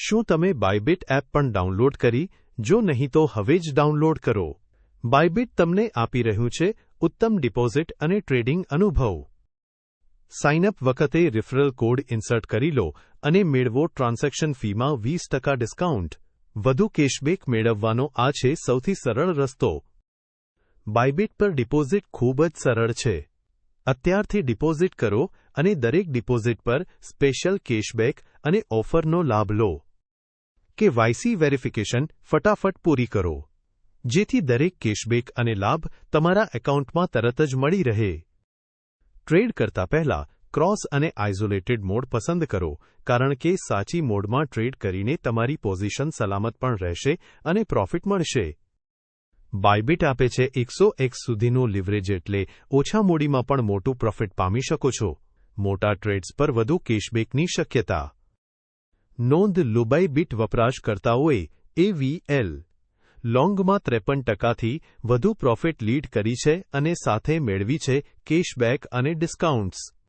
શું તમે બાયબિટ એપ પણ ડાઉનલોડ કરી? જો નહીં તો હવે જ ડાઉનલોડ કરો. બાયબિટ તમને આપી રહ્યું છે ઉત્તમ ડિપોઝિટ અને ટ્રેડિંગ અનુભવ. સાઇનઅપ વખતે રિફરલ કોડ ઇન્સર્ટ કરી લો અને મેળવો ટ્રાન્ઝેક્શન ફીમાં 20% ડિસ્કાઉન્ટ. વધુ કેશબેક મેળવવાનો આ છે સૌથી સરળ રસ્તો. બાયબિટ પર ડિપોઝિટ ખૂબ જ સરળ છે. અત્યારથી ડિપોઝિટ કરો અને દરેક ડિપોઝિટ પર સ્પેશિયલ કેશબેક અને ઓફરનો લાભ લો. KYC વેરિફિકેશન ફટાફટ પૂરી કરો, જેથી દરેક કેશબેક અને લાભ તમારા એકાઉન્ટમાં તરત જ મળી રહે. ટ્રેડ કરતા પહેલા ક્રોસ અને આઇસોલેટેડ મોડ પસંદ કરો, કારણ કે સાચી મોડમાં ટ્રેડ કરીને તમારી પોઝિશન સલામત પણ રહેશે અને પ્રોફિટ મળશે. બાયબિટ આપે છે 100x સુધીનું લિવરેજ, એટલે ઓછા મૂડીમાં પણ મોટું પ્રોફિટ પામી શકો છો. મોટા ટ્રેડ્સ પર વધુ કેશબેકની શક્યતા. નોંધ લો, બાયબિટ વપરાશકર્તાઓએ AVL લોંગમાં 53%થી વધુ પ્રોફિટ લીડ કરી છે અને સાથે મેળવી છે કેશબેક અને ડિસ્કાઉન્ટ્સ.